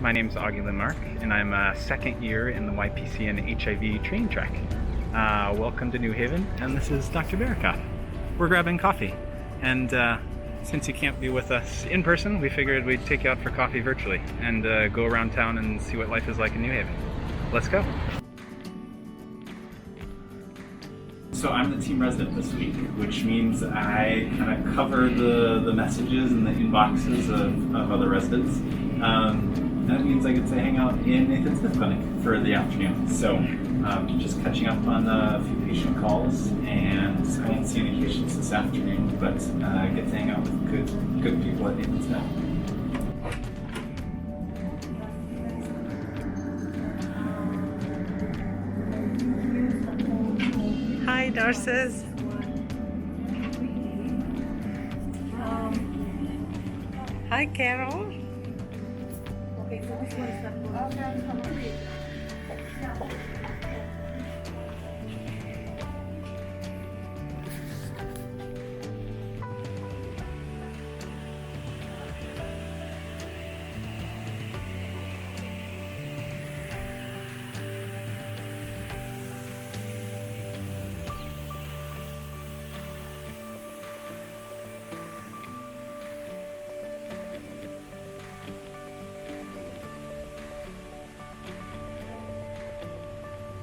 My name is Augie Lindmark, and I'm a second year in the YPC and HIV Training Track. Welcome to New Haven, and this is Dr. Barikoff. We're grabbing coffee, and since you can't be with us in person, we figured we'd take you out for coffee virtually and go around town and see what life is like in New Haven. Let's go. So I'm the team resident this week, which means I kind of cover the messages and the inboxes of other residents. That means I get to hang out in Nathan Smith Clinic for the afternoon. So just catching up on a few patient calls, and I won't see any patients this afternoon, but I get to hang out with good people at Nathan Smith. Hi, nurses. Hi, Carol. Okay, so this one is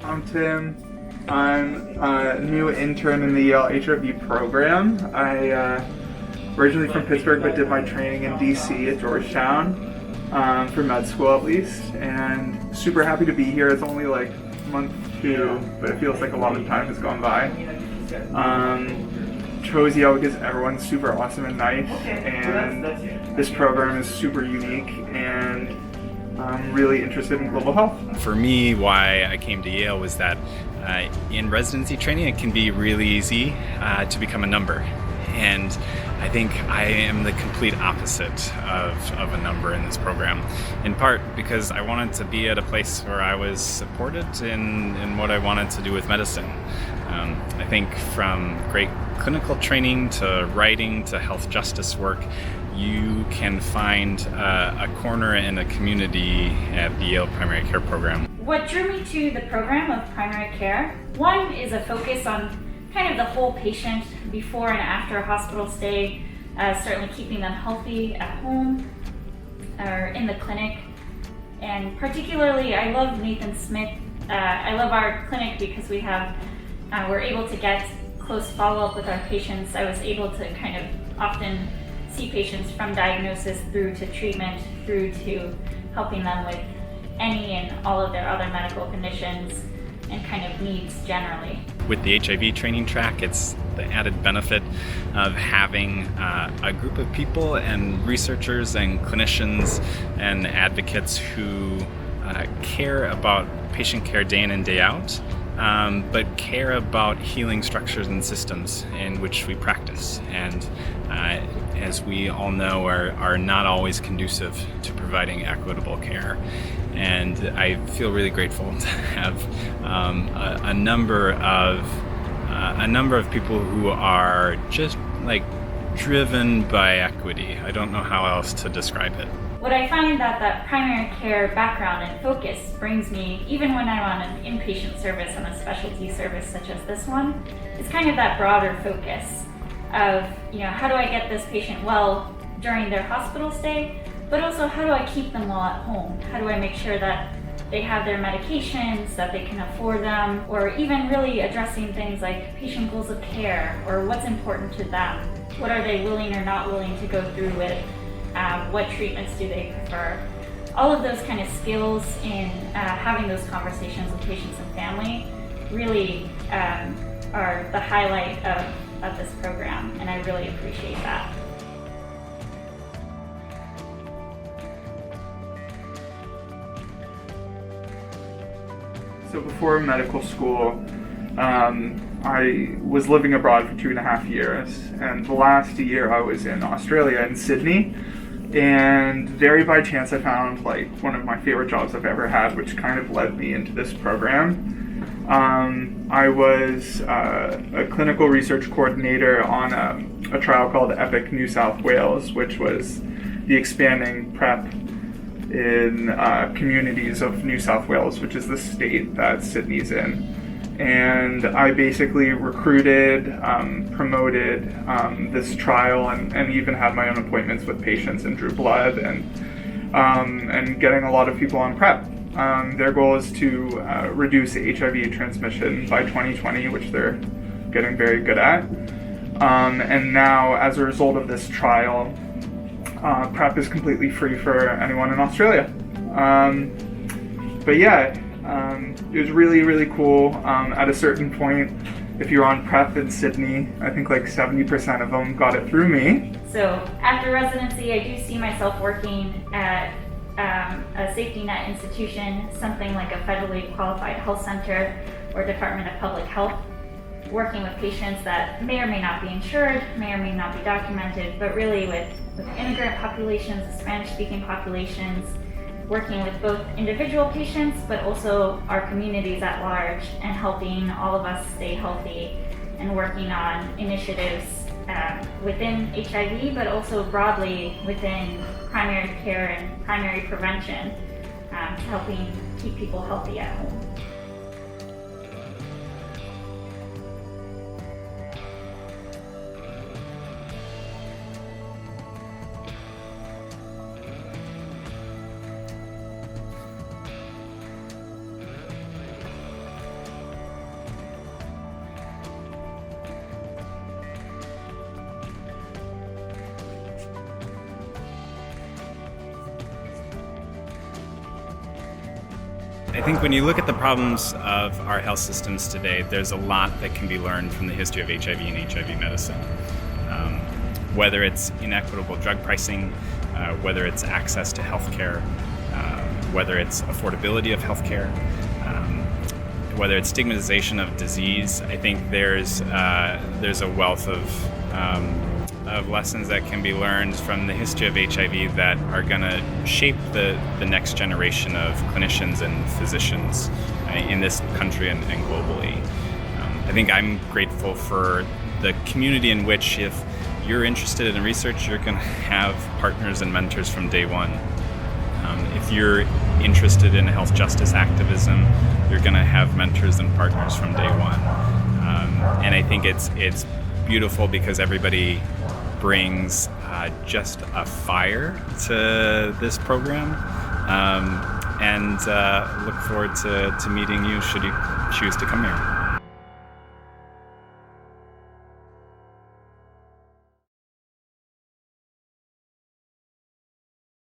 I'm Tim. I'm a new intern in the Yale HIV program. I originally from Pittsburgh, but did my training in DC at Georgetown for med school at least, and super happy to be here. It's only like month 2, but it feels like a lot of time has gone by. Chose Yale because everyone's super awesome and nice, and this program is super unique, and I'm really interested in global health. For me, why I came to Yale was that in residency training, it can be really easy to become a number. And I think I am the complete opposite of a number in this program, in part because I wanted to be at a place where I was supported in what I wanted to do with medicine. I think from great clinical training to writing to health justice work, you can find a corner in a community at the Yale Primary Care program. What drew me to the program of primary care, one is a focus on kind of the whole patient before and after a hospital stay, certainly keeping them healthy at home or in the clinic. And particularly, I love Nathan Smith. I love our clinic because we're able to get close follow-up with our patients. I was able to kind of often see patients from diagnosis through to treatment, through to helping them with any and all of their other medical conditions and kind of needs generally. With the HIV Training Track, it's the added benefit of having a group of people and researchers and clinicians and advocates who care about patient care day in and day out, but care about healing structures and systems in which we practice, and as we all know, are not always conducive to providing equitable care. And I feel really grateful to have a number of people who are just like driven by equity. I don't know how else to describe it. What I find that primary care background and focus brings me, even when I'm on an inpatient service, on a specialty service such as this one, is kind of that broader focus of, how do I get this patient well during their hospital stay, but also how do I keep them well at home? How do I make sure that they have their medications, that they can afford them, or even really addressing things like patient goals of care, or what's important to them? What are they willing or not willing to go through with? What treatments do they prefer? All of those kind of skills in having those conversations with patients and family really are the highlight of this program, and I really appreciate that. So before medical school, I was living abroad for 2.5 years, and the last year I was in Australia, in Sydney, and very by chance I found like one of my favorite jobs I've ever had, which kind of led me into this program. I was a clinical research coordinator on a trial called EPIC New South Wales, which was the expanding PrEP in communities of New South Wales, which is the state that Sydney's in. And I basically recruited, promoted this trial, and even had my own appointments with patients and drew blood, and getting a lot of people on PrEP. Their goal is to reduce HIV transmission by 2020, which they're getting very good at. And now, as a result of this trial, PrEP is completely free for anyone in Australia. But yeah, it was really, really cool. At a certain point, if you're on PrEP in Sydney, I think like 70% of them got it through me. So after residency, I do see myself working at a safety net institution, something like a federally qualified health center or Department of Public Health, working with patients that may or may not be insured, may or may not be documented, but really with immigrant populations, Spanish-speaking populations, working with both individual patients, but also our communities at large, and helping all of us stay healthy and working on initiatives within HIV, but also broadly within primary care and primary prevention, helping keep people healthy at home. I think when you look at the problems of our health systems today, there's a lot that can be learned from the history of HIV and HIV medicine. Whether it's inequitable drug pricing, whether it's access to healthcare, whether it's affordability of healthcare, whether it's stigmatization of disease, I think there's a wealth of lessons that can be learned from the history of HIV that are going to shape the next generation of clinicians and physicians in this country and globally. I think I'm grateful for the community in which, if you're interested in research, you're going to have partners and mentors from day one. If you're interested in health justice activism, you're going to have mentors and partners from day one. And I think it's beautiful because everybody brings just a fire to this program, and look forward to meeting you should you choose to come here.